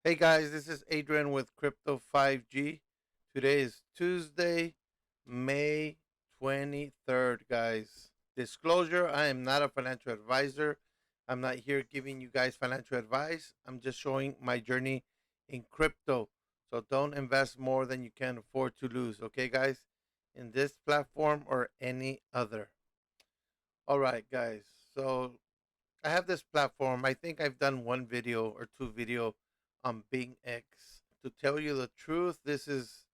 Hey guys, this is Adrian with Crypto 5G. Today is Tuesday, May 23rd, guys. Disclosure, I am not a financial advisor. I'm not here giving you guys financial advice. I'm just showing my journey in crypto. So don't invest more than you can afford to lose, okay, guys? In this platform or any other. All right, guys. So I have this platform. I think I've done one video or two video on BingX. To tell you the truth, this is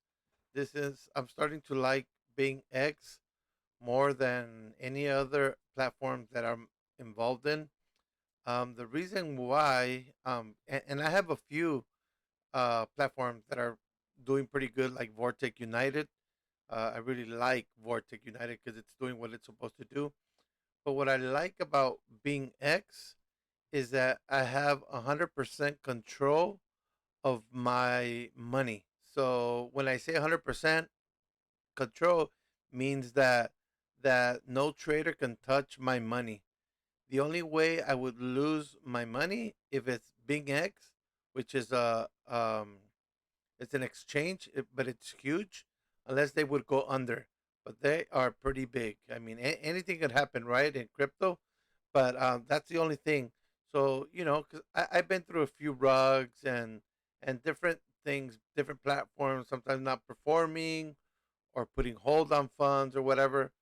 I'm starting to like BingX more than any other platform that I'm involved in. The reason why, and I have a few platforms that are doing pretty good, like Vortex United. I really like Vortex United because it's doing what it's supposed to do. But what I like about BingX is that I have 100% control of my money. So when I say 100% control, means that no trader can touch my money. The only way I would lose my money if it's BingX, which is it's an exchange, but it's huge, unless they would go under. But they are pretty big. I mean, anything could happen, right, in crypto. But that's the only thing. So because I've been through a few rugs and different things, different platforms, sometimes not performing or putting hold on funds or whatever.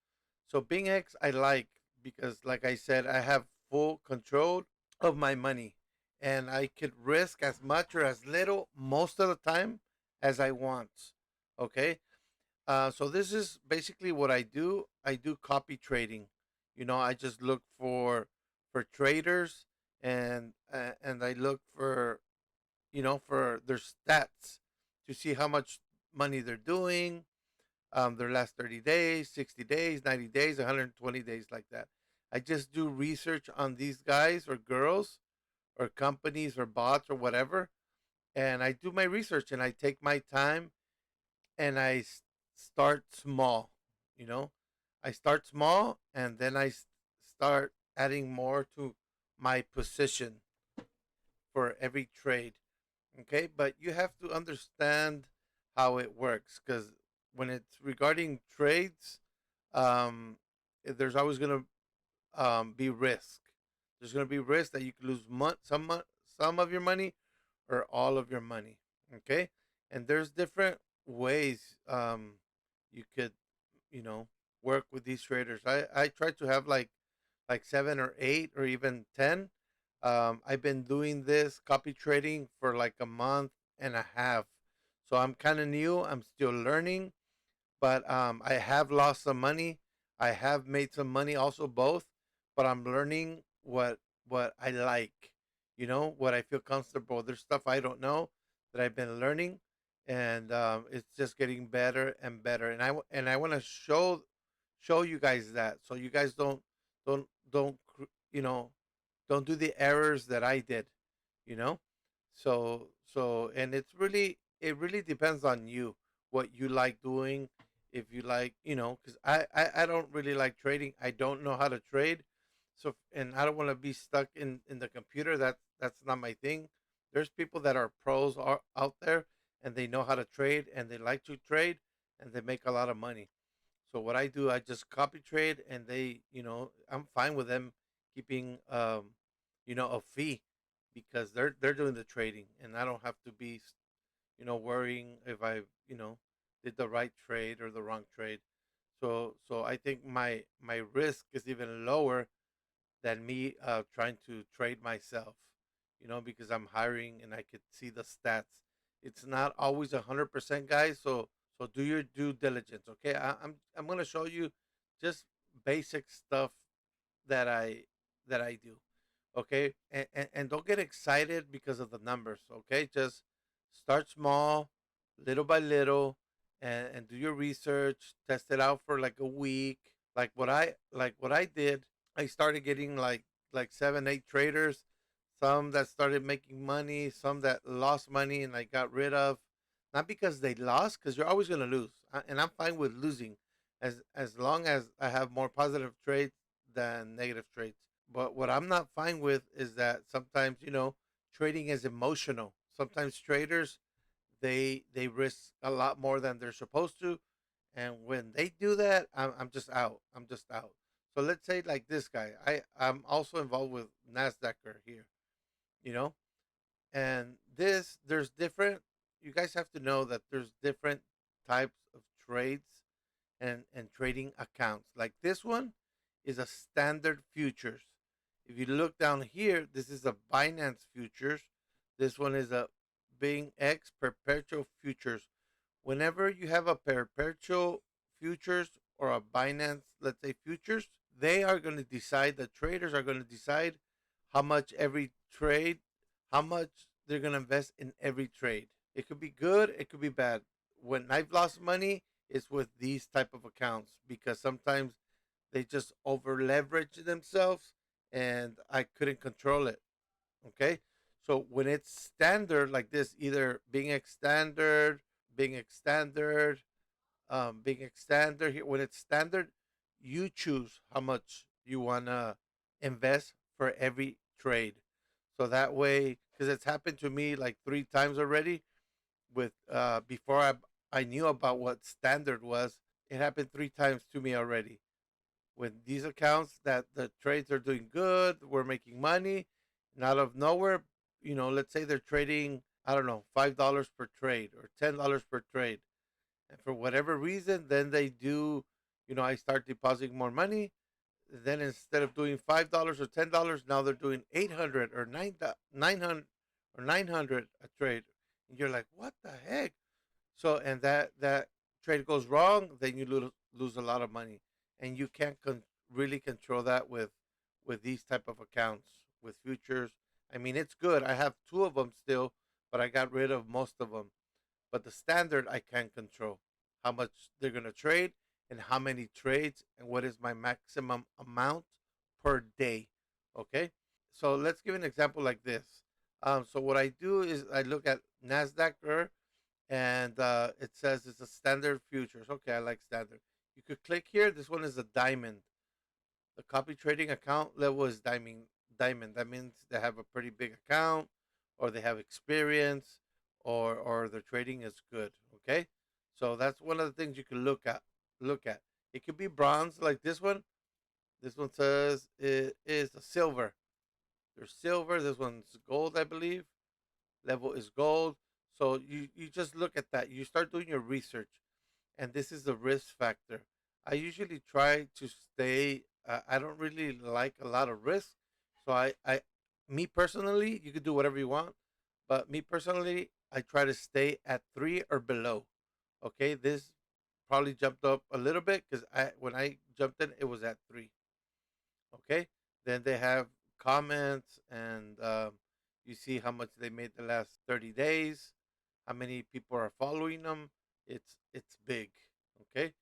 So BingX I like because, like I said, I have full control of my money, and I could risk as much or as little most of the time as I want. Okay, so this is basically what I do. I do copy trading. I just look for traders, and I look for for their stats to see how much money they're doing, their last 30 days, 60 days, 90 days, 120 days, like that. I just do research on these guys or girls or companies or bots or whatever, and I do my research and I take my time and start small. You know, I start small and then start adding more to my position for every trade. Okay, but you have to understand how it works because when it's regarding trades, um, there's always going to be risk. There's going to be risk that you could lose some of your money or all of your money. Okay, and there's different ways you could you know work with these traders. I try to have like seven or eight or even 10. I've been doing this copy trading for like a month and a half, so I'm kind of new. I'm still learning, but I have lost some money. I have made some money, also both. But I'm learning what I like. What I feel comfortable. There's stuff I don't know that I've been learning, and it's just getting better and better. And I want to show you guys that, so you guys don't do the errors that I did. You know, and it really depends on you what you like doing. If you like, because I don't really like trading. I don't know how to trade, and I don't want to be stuck in the computer. That's not my thing. There's people that are pros out there, and they know how to trade, and they like to trade, and they make a lot of money. So what I do, I just copy trade, and I'm fine with them keeping a fee because they're doing the trading, and I don't have to be worrying if I did the right trade or the wrong trade. So I think my risk is even lower than me trying to trade myself. Because I'm hiring and I could see the stats. It's not always 100%, guys. So do your due diligence. Okay, I'm gonna show you just basic stuff that I do. Okay, and don't get excited because of the numbers. Okay, just start small, little by little, and do your research. Test it out for like a week. Like what I did. I started getting like 7, 8 traders. Some that started making money, some that lost money, and I got rid of. Not because they lost, because you're always gonna lose, and I'm fine with losing, as long as I have more positive trades than negative trades. But what I'm not fine with is that sometimes trading is emotional. sometimes traders they risk a lot more than they're supposed to, and when they do that, I'm just out. I'm just out. So let's say like this guy, I'm also involved with Nasdaqer here, you know, and this there's different. You guys have to know that there's different types of trades and trading accounts. Like this one is a standard futures. If you look down here, this is a Binance futures. This one is a BingX perpetual futures. Whenever you have a perpetual futures or a Binance, let's say futures, they are going to decide, the traders are going to decide how much every trade, how much they're going to invest in every trade. It could be good, it could be bad. When I've lost money, it's with these type of accounts because sometimes they just over leverage themselves and I couldn't control it. Okay. So when it's standard like this, either being standard, being standard here, when it's standard, you choose how much you want to invest for every trade. So that way, because it's happened to me like 3 times already with before I knew about what standard was. It happened 3 times to me already. With these accounts that the trades are doing good, we're making money, and out of nowhere, let's say they're trading, I don't know, $5 per trade or $10 per trade, and for whatever reason, then they do, I start depositing more money. Then instead of doing $5 or $10, now they're doing 800 or 900 a trade, and you're like, what the heck? So and that trade goes wrong, then you lose a lot of money, and you can't really control that with these type of accounts with futures. I mean, it's good. I have two of them still, but I got rid of most of them. But the standard I can control how much they're gonna trade and how many trades and what is my maximum amount per day. Okay, so let's give an example like this. So what I do is I look at Nasdaq and it says it's a standard futures. Okay, I like standard. You could click here. This one is a diamond. The copy trading account level is diamond. Diamond. That means they have a pretty big account, or they have experience, or their trading is good. Okay, so that's one of the things you can look at. Look at. It could be bronze like this one. This one says it is a silver. There's silver. This one's gold, I believe. Level is gold. So you just look at that. You start doing your research, and this is the risk factor. I usually try to stay. I don't really like a lot of risk, so me personally, you could do whatever you want, but me personally, I try to stay at 3 or below. Okay, this probably jumped up a little bit because when I jumped in, it was at 3. Okay, then they have comments and you see how much they made the last 30 days, how many people are following them. It's big. Okay,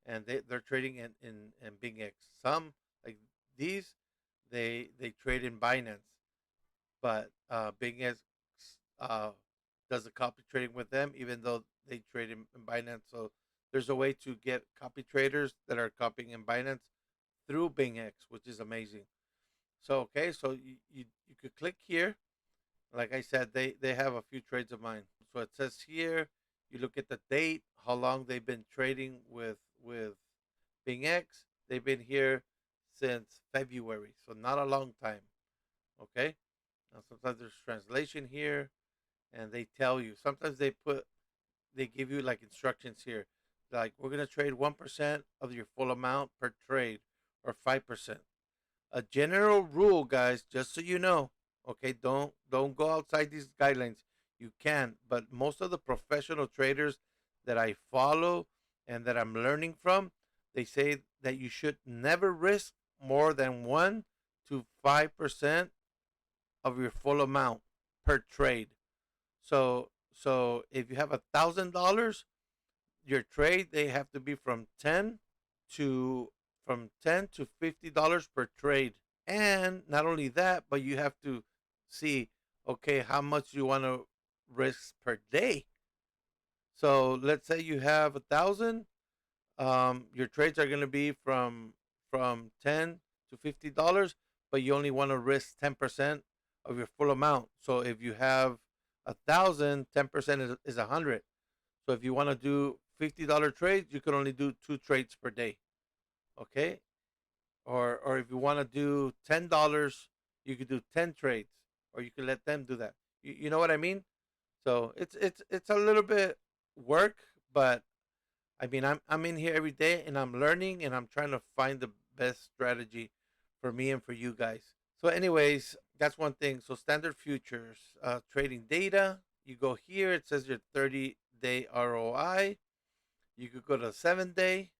and they're trading in BingX. Some like these, they trade in Binance, but BingX uh, does the copy trading with them, even though they trade in Binance. So there's a way to get copy traders that are copying in Binance through BingX, which is amazing. So okay, so you could click here. Like I said, they have a few trades of mine. So it says here, you look at the date, how long they've been trading with BingX. They've been here since February, so not a long time. Okay. Now sometimes there's translation here, and they tell you. Sometimes they give you like instructions here, like we're gonna trade 1% of your full amount per trade, or 5%. A general rule, guys, just so you know. Okay, don't go outside these guidelines. You can, but most of the professional traders that I follow and that I'm learning from, they say that you should never risk more than 1 to 5% of your full amount per trade. So if you have $1,000, your trade they have to be to from $10 to $50 per trade. And not only that, but you have to see, okay, how much you want to risk per day. So let's say you have 1,000. Your trades are going to be from $10 to $50, but you only want to risk 10% of your full amount. So if you have 1,000, 10% is 100. So if you want to do $50 trades, you can only do 2 trades per day. Okay, or if you want to do $10, you could do 10 trades, or you can let them do that. You know what I mean? So it's a little bit work, but I mean I'm in here every day and I'm learning and I'm trying to find the best strategy for me and for you guys. So, anyways, that's one thing. So, standard futures, trading data. You go here. It says your 30-day ROI. You could go to 7 day.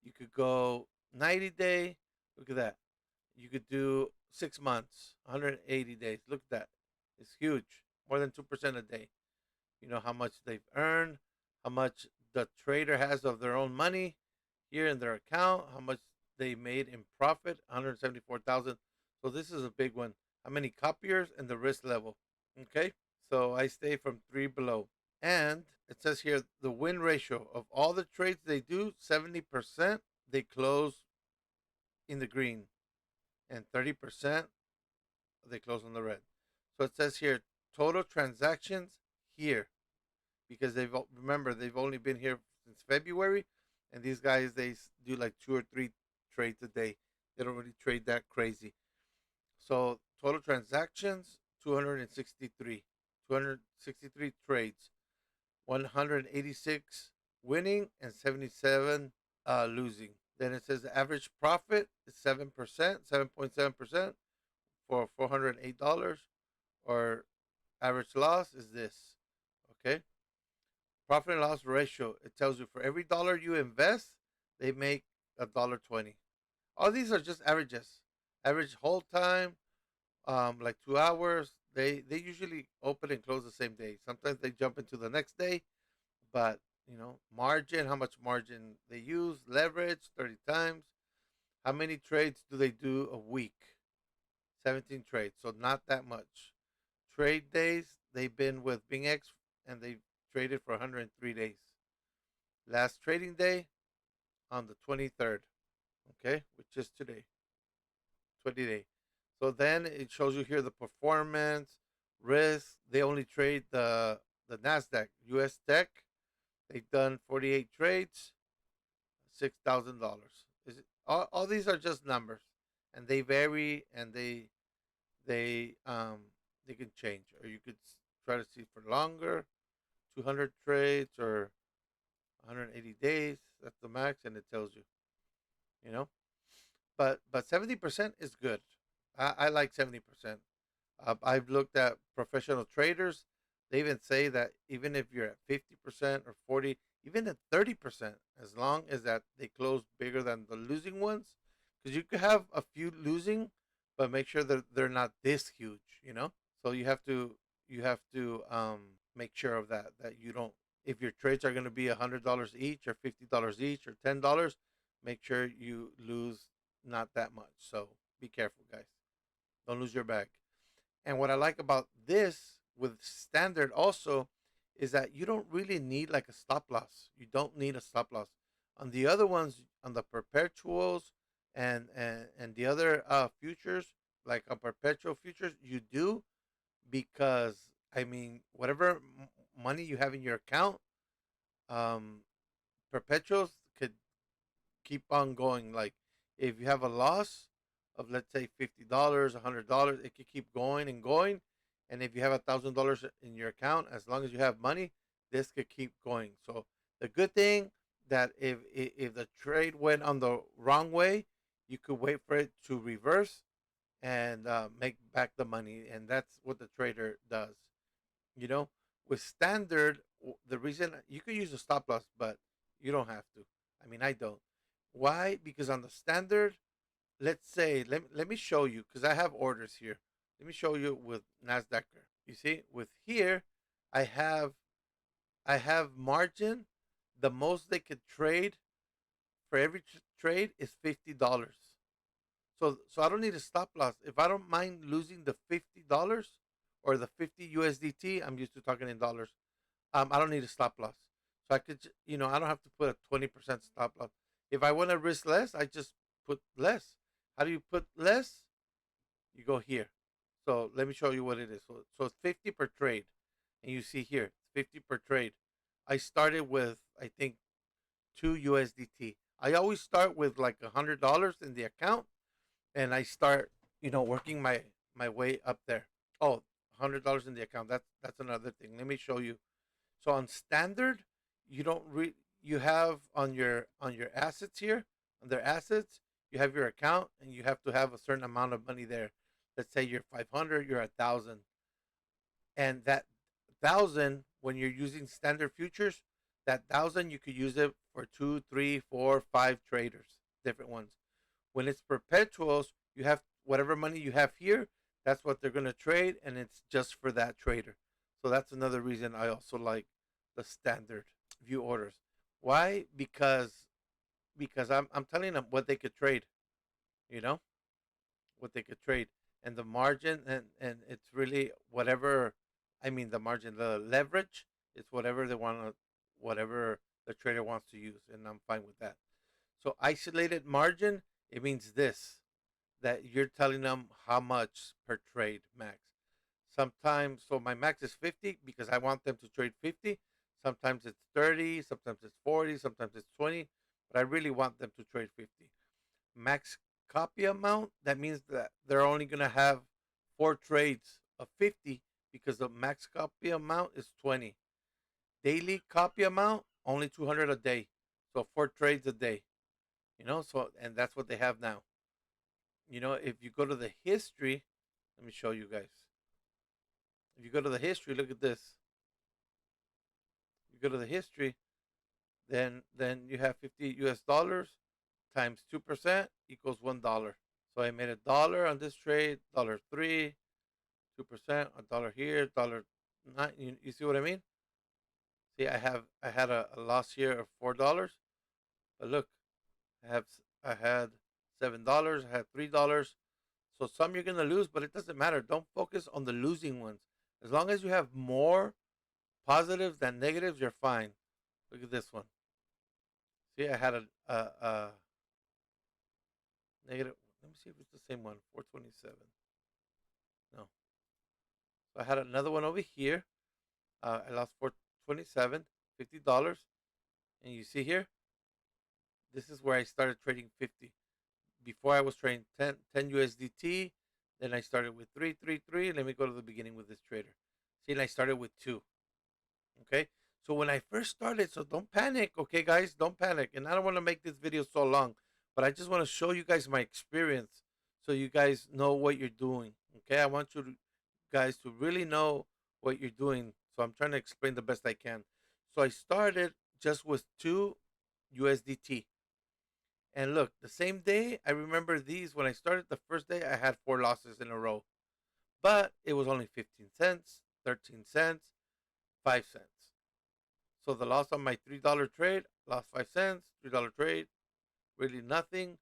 You could go 90 day. Look at that. You could do 6 months, 180 days. Look at that. It's huge. More than 2% a day. You know how much they've earned, how much the trader has of their own money here in their account, how much they made in profit, 174,000. So this is a big one. How many copiers and the risk level. Okay. So I stay from 3 below. And it says here the win ratio of all the trades they do, 70% they close in the green and 30% they close on the red. So it says here total transactions here because remember they've only been here since February, and these guys they do like 2 or 3 trades a day. They don't really trade that crazy. So total transactions 263, 263 trades, 186 winning and 77 losing. Then it says the average profit is 7%, 7.7% for $408, or average loss is this. Okay, profit and loss ratio. It tells you for every dollar you invest, they make $1.20. All these are just averages. Average hold time, like 2 hours. They usually open and close the same day. Sometimes they jump into the next day, but margin, how much margin they use, leverage 30 times. How many trades do they do a week? 17 trades, so not that much. Trade days, they've been with BingX and they've traded for 103 days. Last trading day on the 23rd, okay, which is today, 20 day. So then it shows you here the performance, risk. They only trade the Nasdaq, US Tech. They've done 48 trades, $6,000. Is it all these are just numbers, and they vary, and they can change, or you could try to see for longer, 200 trades or 180 days. That's the max, and it tells you, you know. But 70% is good. I like 70%. I've looked at professional traders. They even say that even if you're at 50% or 40, even at 30%, as long as that they close bigger than the losing ones, because you could have a few losing, but make sure that they're not this huge. So you have to make sure of that, that you don't, if your trades are going to be $100 each or $50 each or $10, make sure you lose not that much. So be careful, guys. Don't lose your bag. And what I like about this with standard also is that you don't really need like a stop loss. You don't need a stop loss. On the other ones, on the perpetuals and the other futures, like on perpetual futures, you do, because I mean whatever money you have in your account, um, perpetuals could keep on going. Like if you have a loss of, let's say, $50, $100, it could keep going and going. And if you have $1,000 in your account, as long as you have money, this could keep going. So the good thing that if the trade went on the wrong way, you could wait for it to reverse and make back the money, and that's what the trader does. You know, with standard, the reason you could use a stop loss, but you don't have to. I mean, I don't. Why? Because on the standard, let's say, let me show you, because I have orders here. Let me show you with Nasdaqer. You see, with here, I have I have margin. The most they could trade for every trade is $50. So I don't need a stop loss. If I don't mind losing the $50 or the 50 USDT, I'm used to talking in dollars. I don't need a stop loss. So I could, I don't have to put a 20% stop loss. If I want to risk less, I just put less. How do you put less? You go here. So let me show you what it is. So it's 50 per trade. and you see here 50 per trade. I started with, I think, 2 USDT. I always start with like $100 in the account, and I start, working my way up there. Oh, $100 in the account. That's another thing. Let me show you. So on standard, you don't you have on your assets here, under assets, you have your account, and you have to have a certain amount of money there. Let's say you're 500, you're 1,000, and that 1,000, when you're using standard futures, that 1,000 you could use it for two, three, four, five traders, different ones. When it's perpetuals, you have whatever money you have here. That's what they're gonna trade, and it's just for that trader. So that's another reason I also like the standard view orders. Why? Because I'm telling them what they could trade. You know what they could trade, and the margin, and it's really whatever. I mean, the margin, the leverage, it's whatever they want to, whatever the trader wants to use, and I'm fine with that. So isolated margin, it means this, that you're telling them how much per trade max. Sometimes, so my max is 50 because I want them to trade 50. Sometimes it's 30, sometimes it's 40, sometimes it's 20, but I really want them to trade 50. Max copy amount, that means that they're only going to have four trades of 50 because the max copy amount is 20. Daily copy amount, only 200 a day. So four trades a day, so, and that's what they have now. If you go to the history, let me show you guys. If you go to the history, look at this. You go to the history, then you have 50 US dollars times 2% equals $1. So I made $1 on this trade, dollar three, 2%, $1 here, dollar nine. You see what I mean? See, I had a loss here of $4, but look, I had $7, I had $3. So some you're gonna lose, but it doesn't matter. Don't focus on the losing ones. As long as you have more positives than negatives, you're fine. Look at this one. See, I had a negative. Let me see if it's the same one. 427. No. So I had another one over here. I lost 427, $50. And you see here, this is where I started trading 50. Before I was trading 10 USDT. Then I started with 333. Let me go to the beginning with this trader. See, and I started with two. Okay. So when I first started, so don't panic. Okay, guys, don't panic. And I don't want to make this video so long, but I just want to show you guys my experience so you guys know what you're doing. Okay. I want guys to really know what you're doing. So I'm trying to explain the best I can. So I started just with two USDT. And look, the same day, I remember these when I started the first day, I had four losses in a row. But it was only 15 cents, 13 cents, 5 cents. So the loss on my $3 trade, lost 5 cents, $3 trade, really nothing.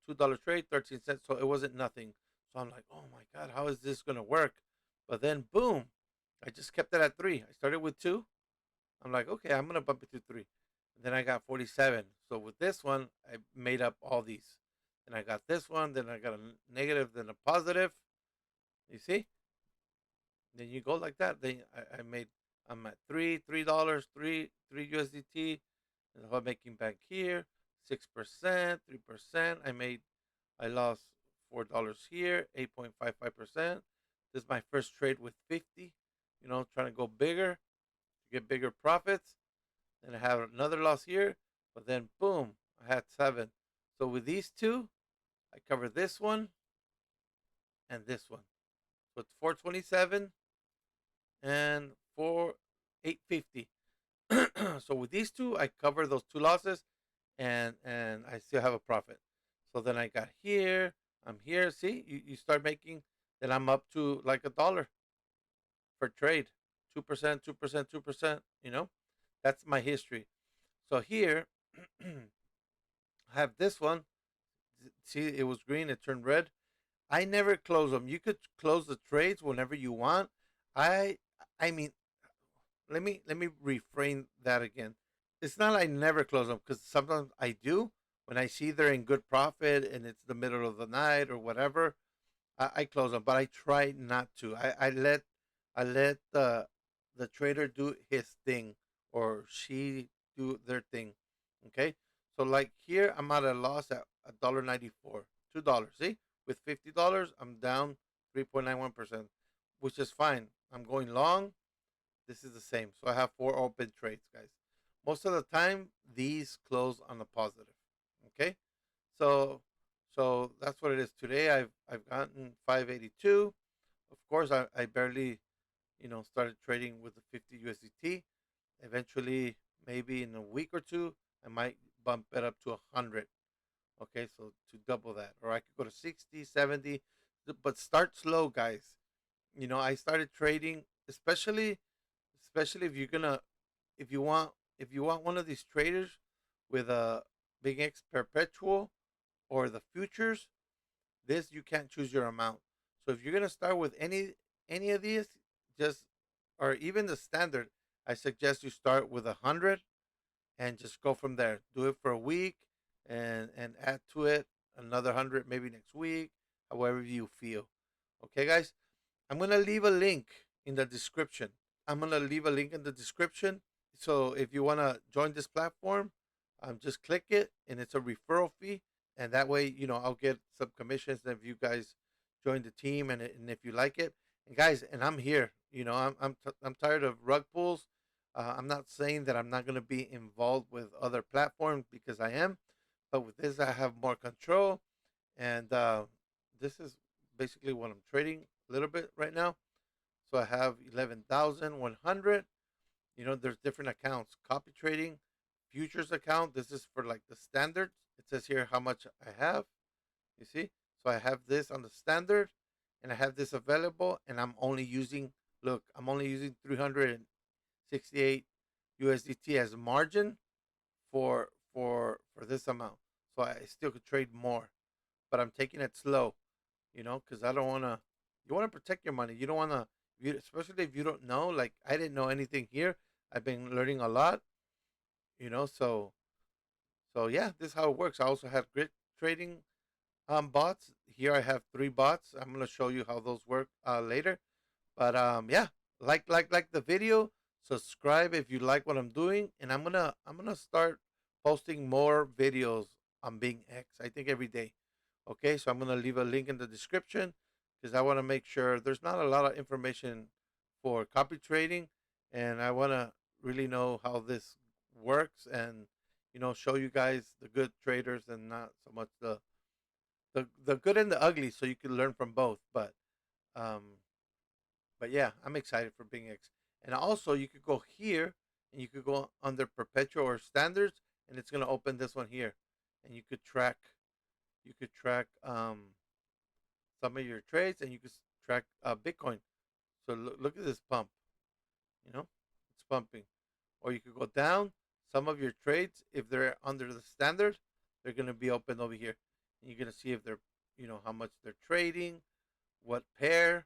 $2 trade, 13 cents. So it wasn't nothing. So I'm like, oh my God, how is this going to work? But then, boom, I just kept it at three. I started with two. I'm like, okay, I'm going to bump it to three. And then I got 47. So with this one, I made up all these. And I got this one. Then I got a negative, then a positive. You see? Then you go like that. Then I'm at $3, three USDT. And I'm making back here 6%, 3%. I lost $4 here, 8.55%. This is my first trade with 50. Trying to go bigger to get bigger profits. Then I have another loss here, but then boom, I had 7. So with these two, I covered this one and this one. So it's 427 and 850. So with these two, I cover those two losses, and I still have a profit. So then I got here, I'm here. See, you start making. Then I'm up to like $1 per trade, 2%, 2%, 2%. That's my history. So here, I have this one. See, it was green, it turned red. I never close them. You could close the trades whenever you want. I I mean, let me reframe that again. It's not I never close them because sometimes I do when I see they're in good profit and it's the middle of the night or whatever. I close them, but I try not to. I let the the trader do his thing or she do their thing. Okay, so like here I'm at a loss at $1.94, $2. See, with $50 I'm down 3.91%, which is fine. I'm going long. This is the same. So I have four open trades, guys. Most of the time, these close on the positive. Okay, so that's what it is today. I've gotten 582. Of course, I barely started trading with the 50 USDT. Eventually, maybe in a week or two, I might bump it up to 100. Okay, so to double that, or I could go to 60, 70, but start slow, guys. I started trading, especially if you're gonna if you want one of these traders with a big X perpetual or the futures. This you can't choose your amount. So if you're gonna start with any of these, just or even the standard, I suggest you start with 100 and just go from there. Do it for a week and add to it another 100 maybe next week, however you feel. Okay, guys. I'm gonna leave a link in the description. I'm gonna leave a link in the description. So if you wanna join this platform, just click it, and it's a referral fee, and that way, I'll get some commissions if you guys join the team, and if you like it. And guys, and I'm here. I'm tired of rug pulls. I'm not saying that I'm not gonna be involved with other platforms because I am, but with this I have more control, and this is basically what I'm trading a little bit right now. So I have 11,100. There's different accounts. Copy trading, futures account. This is for like the standard. It says here how much I have. You see? So I have this on the standard, and I have this available, and I'm only using 368 USDT as a margin for this amount. So I still could trade more, but I'm taking it slow, because I don't want to. You want to protect your money. You don't want to, especially if you don't know. Like I didn't know anything here. I've been learning a lot, So yeah, this is how it works. I also have grid trading bots. Here I have three bots. I'm gonna show you how those work later. But yeah, like the video. Subscribe if you like what I'm doing, and I'm gonna start posting more videos on BingX. I think every day. Okay, so I'm gonna leave a link in the description because I want to make sure there's not a lot of information for copy trading, and I want to really know how this works and show you guys the good traders and not so much the good and the ugly, so you can learn from both. Um, but yeah, I'm excited for BingX. And also, you could go here and you could go under perpetual or standards, and it's gonna open this one here, and you could track some of your trades, and you could track Bitcoin. So look at this pump. It's pumping. Or you could go down. Some of your trades, if they're under the standard, they're gonna be open over here, and you're gonna see if they're, how much they're trading, what pair,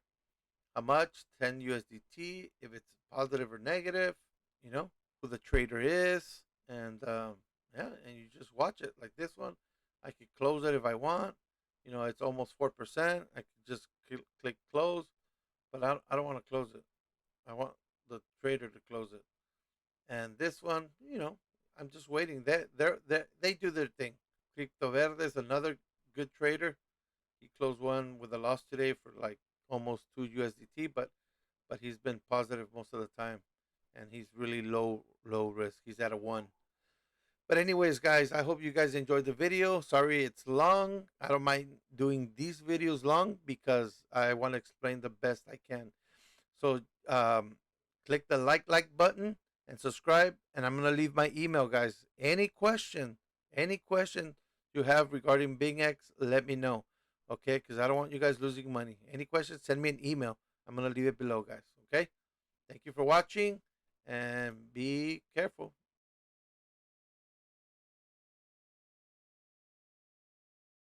how much, 10 USDT, if it's positive or negative, you know, who the trader is, and yeah, and you just watch it like this one. I could close it if I want. It's almost 4%. I could just click close, but I don't want to close it. I want the trader to close it. And this one, I'm just waiting. They do their thing. Cripto Verde is another good trader. He closed one with a loss today for like almost 2 USDT, but he's been positive most of the time, and he's really low risk. He's at a 1. But anyways, guys, I hope you guys enjoyed the video. Sorry it's long. I don't mind doing these videos long because I want to explain the best I can. So click the like button and subscribe. And I'm gonna leave my email, guys. Any question you have regarding BingX, let me know. Okay, because I don't want you guys losing money. Any questions, send me an email. I'm gonna leave it below, guys. Okay. Thank you for watching, and be careful.